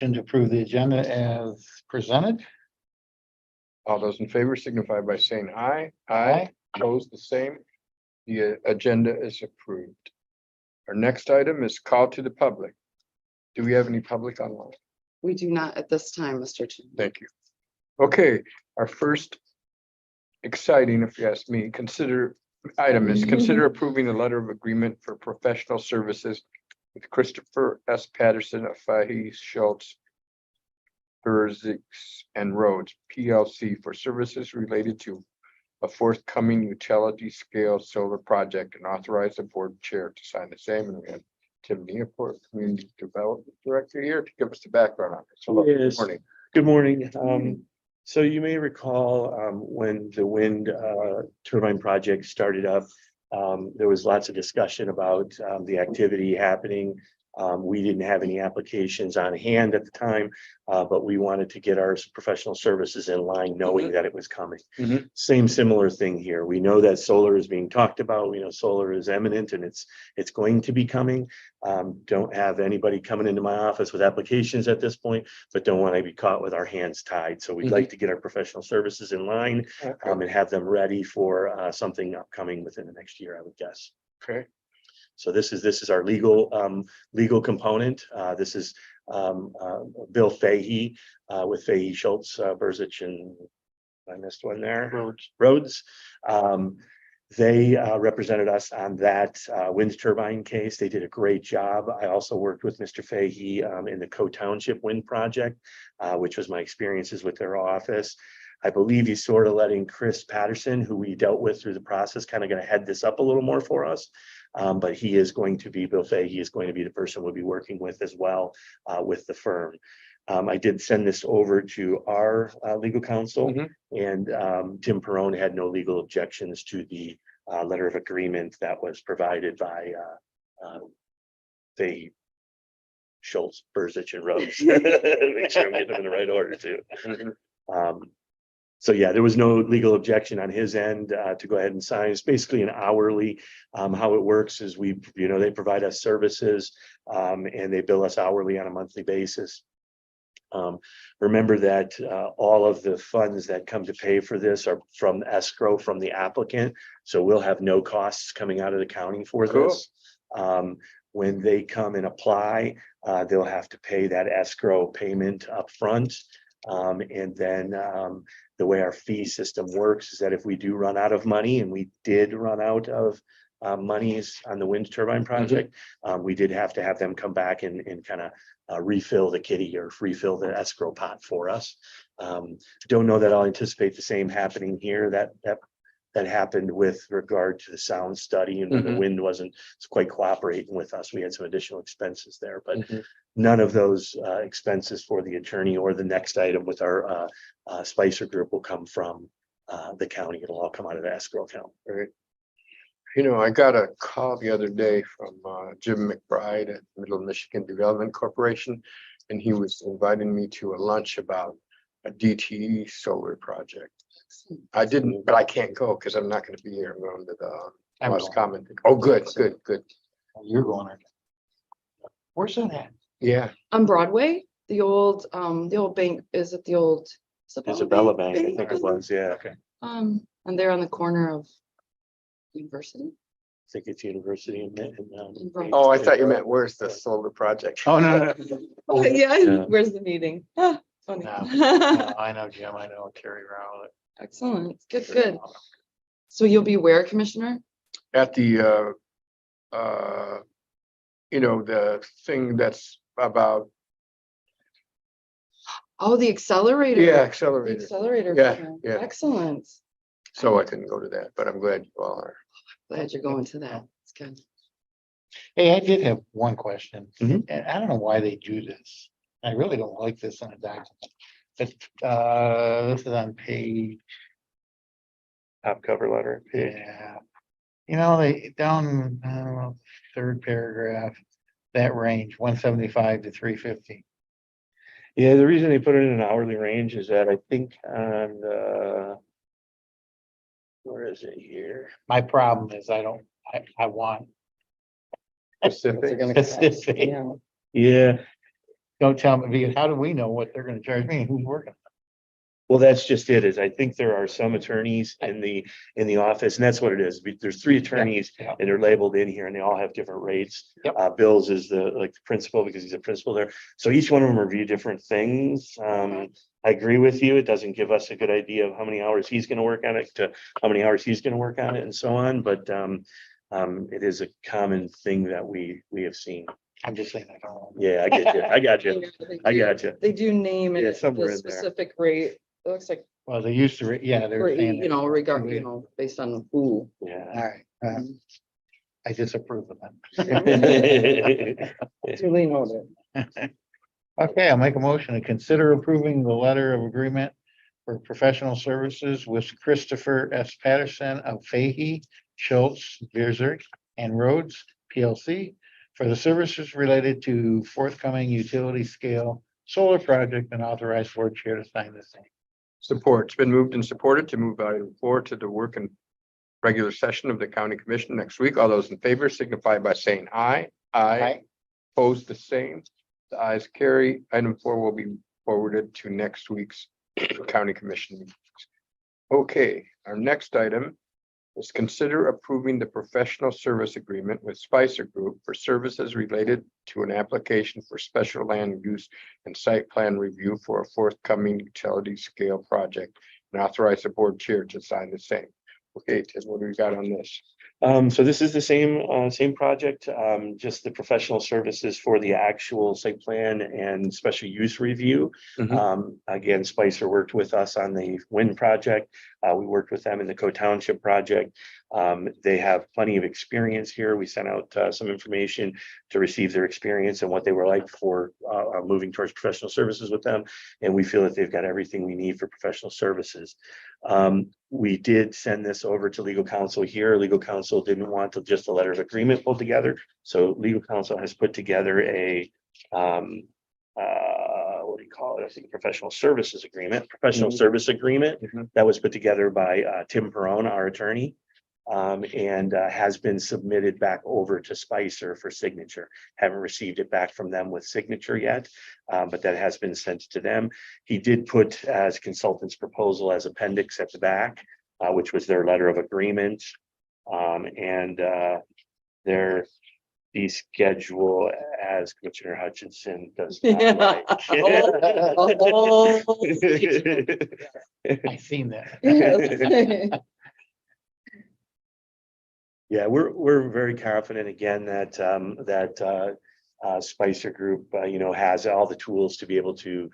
And to approve the agenda as presented. All those in favor signify by saying aye. Aye. Opposed, the same. The agenda is approved. Our next item is call to the public. Do we have any public online? We do not at this time, Mr. Chairman. Thank you. Okay, our first exciting, if you ask me, item is consider approving a letter of agreement for professional services with Christopher S. Patterson of Fahey Schultz Burzik and Roads PLC for services related to a forthcoming utility scale solar project, and authorize the board chair to sign the same. And we have Tim Neaport, Community Development Director, here to give us the background on it. So Yes. morning. Good morning. So you may recall when the wind turbine project started up, there was lots of discussion about the activity happening. We didn't have any applications on hand at the time, but we wanted to get our professional services in line, knowing that it was coming. Mhm. Same similar thing here. We know that solar is being talked about. We know solar is imminent and it's going to be coming. Don't have anybody coming into my office with applications at this point, but don't want to be caught with our hands tied. So we'd like to get our professional services in line and have them ready for something upcoming within the next year, I would guess. Okay. So this is our legal component. This is Bill Fahey with Fahey Schultz Burzich, and I missed one there. Rhodes. They represented us on that wind turbine case. They did a great job. I also worked with Mr. Fahey in the Co-Township Wind Project, which was my experiences with their office. I believe he's sort of letting Chris Patterson, who we dealt with through the process, kind of going to head this up a little more for us. But he is going to be, Bill Fahey, he is going to be the person we'll be working with as well with the firm. I did send this over to our legal counsel, and Tim Perrone had no legal objections to the letter of agreement that was provided by the Schultz, Burzich, and Rhodes. Make sure I'm getting them in the right order too. So yeah, there was no legal objection on his end to go ahead and sign. It's basically an hourly. How it works is they provide us services and they bill us hourly on a monthly basis. Remember that all of the funds that come to pay for this are from escrow from the applicant. So we'll have no costs coming out of the county for this. When they come and apply, they'll have to pay that escrow payment up front. And then the way our fee system works is that if we do run out of money, and we did run out of monies on the wind turbine project, we did have to have them come back and kind of refill the kitty or refill the escrow pot for us. Don't know that I'll anticipate the same happening here. That happened with regard to the sound study, and when the wind wasn't quite cooperating with us, we had some additional expenses there, but none of those expenses for the attorney or the next item with our Spicer group will come from the county. It'll all come out of the escrow account. Right. You know, I got a call the other day from Jim McBride at Middle Michigan Development Corporation, and he was inviting me to a lunch about a DTE solar project. I didn't, but I can't go because I'm not going to be here. I'm going to the last comment. Oh, good. You're going. Where's that at? Yeah. On Broadway, the old bank, is it the old Isabella Bank, I think it was, yeah. Okay. And they're on the corner of University. I think it's University in Broadway. Oh, I thought you meant where's the solar project? Oh, no. Oh, yeah, Yeah. where's the meeting? Ah, funny. No. I know Jim, I know Terry Rowlett. Excellent, good. So you'll be where, Commissioner? At the the thing that's about The accelerator. the The accelerator. accelerator. Yeah, fair. yeah. Excellent. So I couldn't go to that, but I'm glad you all are. Glad you're going to that. It's good. Hey, I did have one question, Mhm. and I don't know why they do this. I really don't like this in a document. But this is on page, top cover letter. yeah. They down, I don't know, third paragraph, that range, 175 to 350. Yeah, the reason they put it in an hourly range is that I think on the, where is it here? My problem is I want Specific. specific. Yeah. Yeah, Don't tell me, because how do we know what they're gonna charge me and who's working? Well, that's just it, is I think there are some attorneys in the office, and that's what it is. There's three attorneys Yeah. and they're labeled in here and they all have different rates. Yep. Bill's is the principal because he's a principal there. So each one of them review different things. I agree with you. It doesn't give us a good idea of how many hours he's gonna work on it to how many hours he's gonna work on it and so on, but it is a common thing that we have seen. I'm just saying, I don't know. Yeah, I get you. I got you. I got you. They do name Yeah, it, somewhere the in there. specific rate. It looks like, Well, they used to, yeah, they were saying. you know, that. regard, you know, based on who. Yeah. All right, I disapprove of that. Duly noted. Okay, I'll make a motion to consider approving the letter of agreement for professional services with Christopher S. Patterson of Fahey, Schultz, Beerzer, and Rhodes PLC for the services related to forthcoming utility scale solar project, and authorize board chair to sign the same. Support. It's been moved and supported to move item 4 to the work and regular session of the county commission next week. All those in favor signify by saying aye. Aye. Opposed, the same. The ayes carry. Item 4 will be forwarded to next week's county commission meetings. Okay, our next item is consider approving the professional service agreement with Spicer Group for services related to an application for special land use and site plan review for a forthcoming utility scale project, and authorize the board chair to sign the same. Okay, Ted, what do we got on this? So this is the same project, just the professional services for the actual site plan and special use review. Again, Spicer worked with us on the wind project. We worked with them in the Co-Township project. They have plenty of experience here. We sent out some information to receive their experience and what they were like for moving towards professional services with them. And we feel that they've got everything we need for professional services. We did send this over to legal counsel here. Legal counsel didn't want just a letter of agreement pulled together. So legal counsel has put together a what do you call it? I think professional services agreement, professional service agreement that was put together by Tim Perone, our attorney. And has been submitted back over to Spicer for signature. Haven't received it back from them with signature yet, but that has been sent to them. He did put as consultant's proposal as appendix at the back, which was their letter of agreement. And their fee schedule as Commissioner Hutchinson does not like. I seen that. Yeah, we're very confident again that Spicer Group, has all the tools to be able to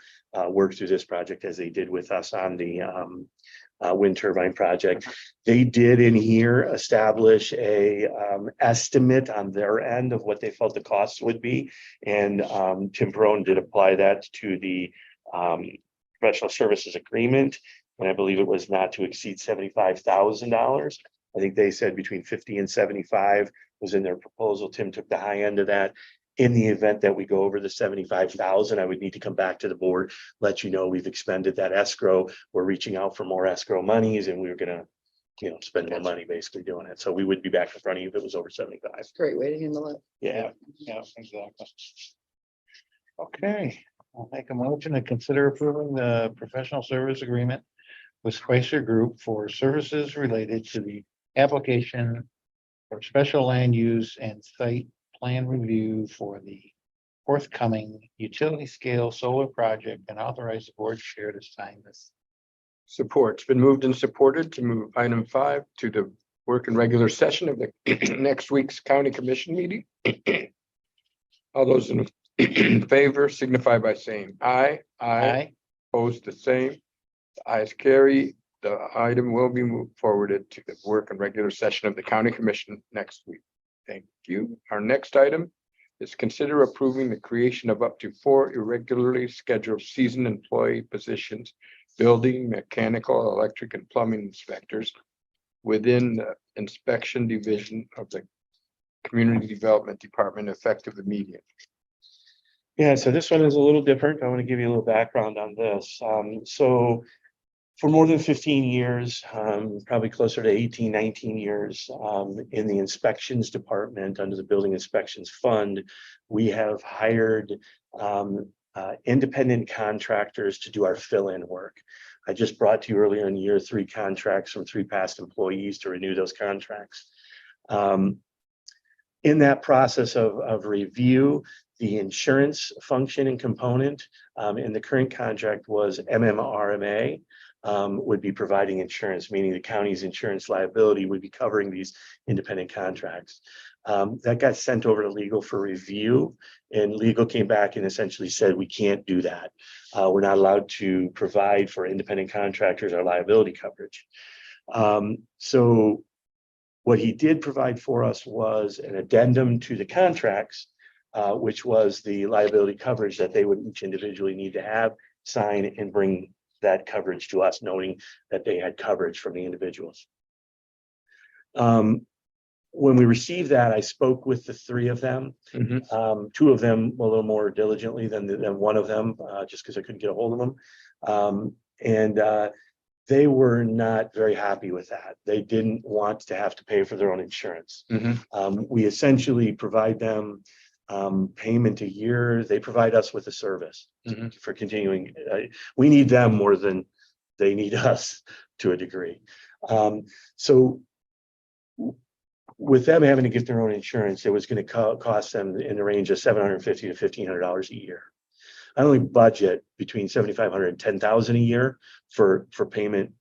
work through this project as they did with us on the wind turbine project. They did in here establish a estimate on their end of what they felt the costs would be, and Tim Perone did apply that to the professional services agreement, and I believe it was not to exceed $75,000. I think they said between 50 and 75 was in their proposal. Tim took the high end of that. In the event that we go over the 75,000, I would need to come back to the board, let you know we've expended that escrow. We're reaching out for more escrow monies and we were gonna, spend more money basically doing it. So we would be back in front of you if it was over 75. Great way to handle it. Yeah. Yeah, exactly. Okay, I'll make a motion to consider approving the professional service agreement with Spicer Group for services related to the application for special land use and site plan review for the forthcoming utility scale solar project, and authorize the board chair to sign this. Support. It's been moved and supported to move item 5 to the work and regular session of the next week's county commission meeting. All those in favor signify by saying aye. Aye. Opposed, the same. The ayes carry. The item will be moved forwarded to the work and regular session of the county commission next week. Thank you. Our next item is consider approving the creation of up to 4 irregularly scheduled season employee positions, building, mechanical, electric, and plumbing inspectors within the inspection division of the Community Development Department effective immediately. Yeah, so this one is a little different. I want to give you a little background on this. So for more than 15 years, probably closer to 18, 19 years, in the inspections department under the Building Inspections Fund, we have hired independent contractors to do our fill-in work. I just brought to you earlier in year 3 contracts from 3 past employees to renew those contracts. In that process of review, the insurance function and component in the current contract was MMRMA would be providing insurance, meaning the county's insurance liability would be covering these independent contracts. That got sent over to legal for review, and legal came back and essentially said, we can't do that. We're not allowed to provide for independent contractors our liability coverage. So what he did provide for us was an addendum to the contracts, which was the liability coverage that they would each individually need to have, sign, and bring that coverage to us, knowing that they had coverage from the individuals. When we received that, I spoke with the 3 of them. 2 of them a little more diligently than one of them, just because I couldn't get a hold of them. They were not very happy with that. They didn't want to have to pay for their own insurance. We essentially provide them payment a year. They provide us with a service for continuing. We need them more than they need us to a degree. So with them having to get their own insurance, it was going to cost them in the range of $750 to $1,500 a year. I only budget between $7,500 and $10,000 a year for payment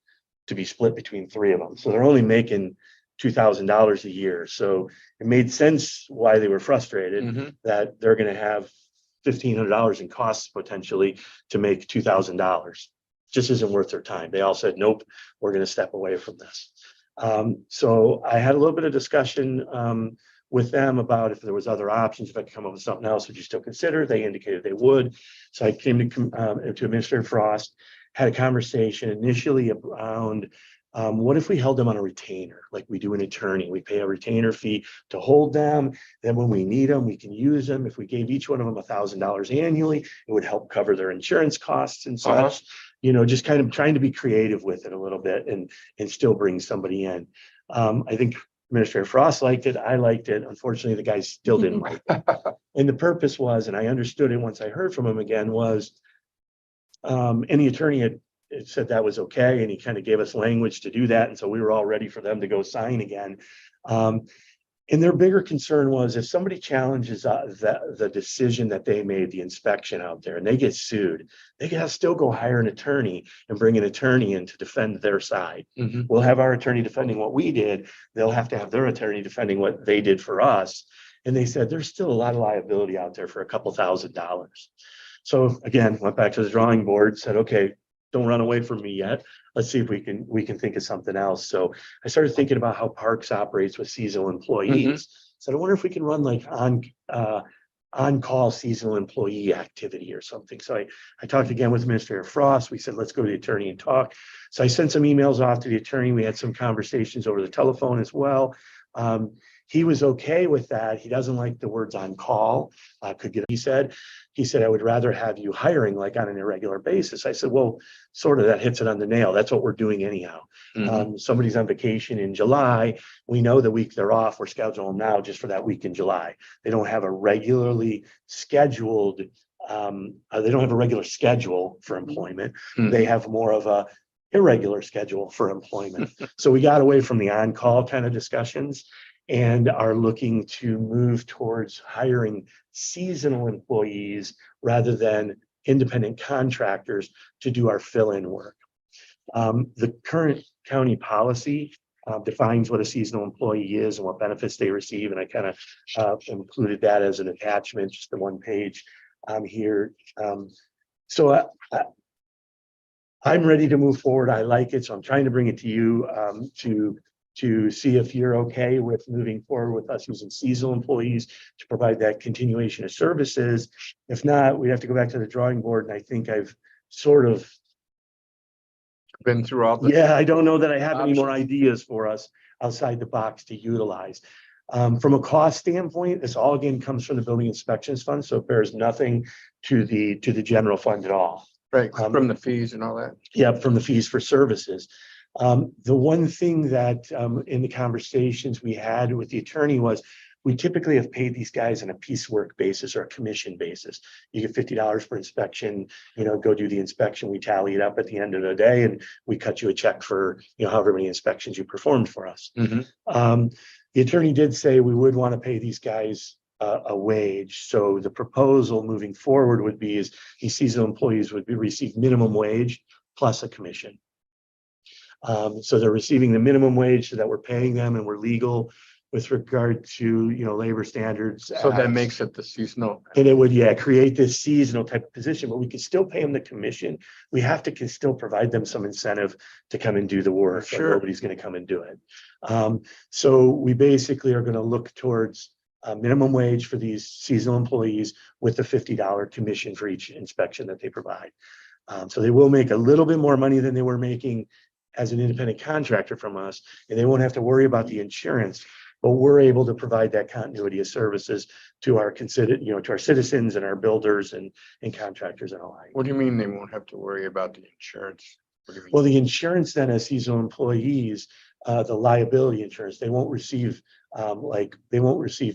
to be split between 3 of them. So they're only making $2,000 a year. So it made sense why they were frustrated that they're going to have $1,500 in costs potentially to make $2,000. Just isn't worth their time. They all said, nope, we're going to step away from this. So I had a little bit of discussion with them about if there was other options, if I could come up with something else, would you still consider? They indicated they would. So I came to Administrator Frost, had a conversation initially around what if we held them on a retainer, like we do an attorney? We pay a retainer fee to hold them. Then when we need them, we can use them. If we gave each one of them $1,000 annually, it would help cover their insurance costs and such. You know, just kind of trying to be creative with it a little bit and still bring somebody in. I think Administrator Frost liked it. I liked it. Unfortunately, the guys still didn't like it. And the purpose was, and I understood it once I heard from him again, was any attorney had said that was okay. And he kind of gave us language to do that. And so we were all ready for them to go sign again. And their bigger concern was if somebody challenges the decision that they made, the inspection out there, and they get sued, they can still go hire an attorney and bring an attorney in to defend their side. We'll have our attorney defending what we did. They'll have to have their attorney defending what they did for us. And they said there's still a lot of liability out there for a couple $1,000s. So again, went back to the drawing board, said, okay, don't run away from me yet. Let's see if we can think of something else. So I started thinking about how Parks operates with seasonal employees. So I wonder if we can run like on-call seasonal employee activity or something. So I talked again with Administrator Frost. We said, let's go to the attorney and talk. So I sent some emails off to the attorney. We had some conversations over the telephone as well. He was okay with that. He doesn't like the words on call. He said, I would rather have you hiring like on an irregular basis. I said, well, sort of that hits it on the nail. That's what we're doing anyhow. Somebody's on vacation in July. We know the week they're off. We're scheduling them now just for that week in July. They don't have a regularly scheduled, they don't have a regular schedule for employment. They have more of a irregular schedule for employment. So we got away from the on-call kind of discussions and are looking to move towards hiring seasonal employees rather than independent contractors to do our fill-in work. The current county policy defines what a seasonal employee is and what benefits they receive. And I kind of included that as an attachment, just the one page here. So I'm ready to move forward. I like it. So I'm trying to bring it to you to see if you're okay with moving forward with us using seasonal employees to provide that continuation of services. If not, we have to go back to the drawing board. And I think I've sort of been through all the. Yeah, I don't know that I have any more ideas for us outside the box to utilize. From a cost standpoint, this all again comes from the building inspections fund. So it bears nothing to the general fund at all. Right, from the fees and all that. Yeah, from the fees for services. The one thing that in the conversations we had with the attorney was we typically have paid these guys on a piecework basis or a commission basis. You get $50 per inspection, go do the inspection, we tally it up at the end of the day, and we cut you a check for, however many inspections you performed for us. The attorney did say we would want to pay these guys a wage. So the proposal moving forward would be is these seasonal employees would receive minimum wage plus a commission. So they're receiving the minimum wage so that we're paying them and we're legal with regard to, labor standards. So that acts. makes it the seasonal. And it would, create this seasonal type of position, but we could still pay them the commission. We have to still provide them some incentive to come and do the work. Sure. Nobody's going to come and do it. So we basically are going to look towards minimum wage for these seasonal employees with the $50 commission for each inspection that they provide. So they will make a little bit more money than they were making as an independent contractor from us, and they won't have to worry about the insurance. But we're able to provide that continuity of services to our to our citizens and our builders and contractors and alike. What do you mean they won't have to worry about the insurance? What do you mean? Well, the insurance then as seasonal employees, the liability insurance, they won't receive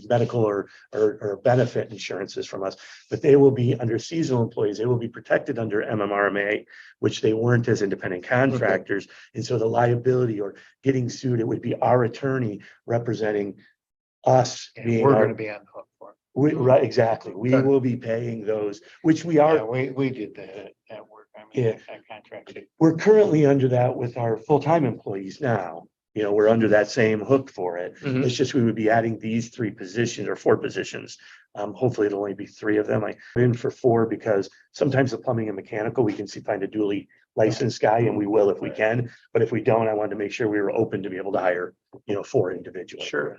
medical or benefit insurances from us, but they will be under seasonal employees. They will be protected under MMRMA, which they weren't as independent contractors. And so the liability or getting sued, it would be our attorney representing us being. We're gonna be on the hook for it. Right, exactly. We Okay. will be paying those, which we Yeah, are. we did that work. I mean, Yeah. that contract. We're currently under that with our full-time employees now. We're under that same hook for it. Mhm. It's just we would be adding these 3 positions or 4 positions. Hopefully it'll only be 3 of them. I'm in for 4 because sometimes the plumbing and mechanical, we can find a duly licensed guy, and we will if we can. But if we don't, I wanted to make sure we were open to be able to hire, 4 individuals. Sure.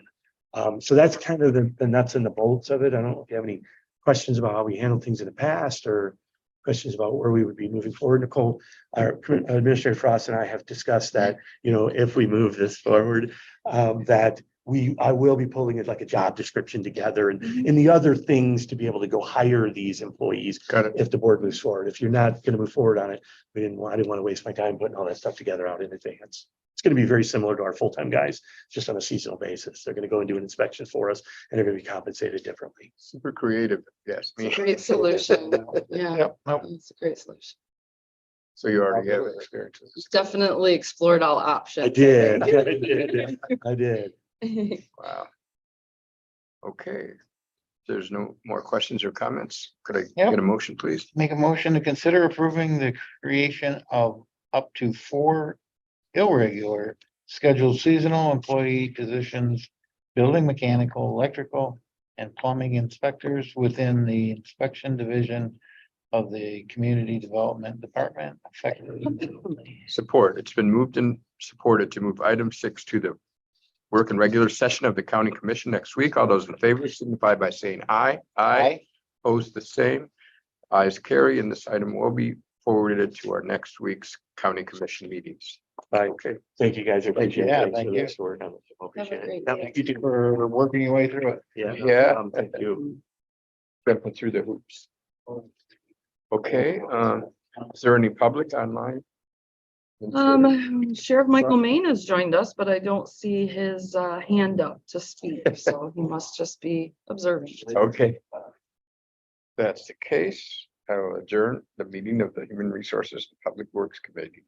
So that's kind of the nuts and the bolts of it. I don't know if you have any questions about how we handled things in the past or questions about where we would be moving forward. Nicole, our Administrator Frost and I have discussed that, if we move this forward, that I will be pulling it like a job description together and the other things to be able to go hire these employees Got it. if the board moves forward. If you're not going to move forward on it, I didn't want to waste my time putting all that stuff together out in advance. It's going to be very similar to our full-time guys, just on a seasonal basis. They're going to go and do an inspection for us, and they're going to be compensated differently. Super creative, yes. It's a great solution. Yeah, Yep, nope. it's a great solution. So you already have experience. with this. Definitely explored all options. I did. I did. Wow. Okay. There's no more questions or comments. Could I Yep. get a motion, please? Make a motion to consider approving the creation of up to 4 irregular scheduled seasonal employee positions, building mechanical, electrical, and plumbing inspectors within the inspection division of the Community Development Department effective immediately. Support. It's been moved and supported to move item 6 to the work and regular session of the county commission next week. All those in favor signify by saying aye. Aye. Opposed, the same. Ayes carry, and this item will be forwarded to our next week's county commission meetings. Okay. Thank you, guys. I appreciate it. Yeah, Thanks thank for you. this work on it. I appreciate great it. day. Thank you too. For working your way through it. Yeah. Yeah. Thank you. Stepping through the hoops. Okay, is there any public online? Sheriff Michael Main has joined us, but I don't see his hand up to speak, so he must just be observing. Okay. That's the case. I will adjourn the meeting of the Human Resources and Public Works Committee.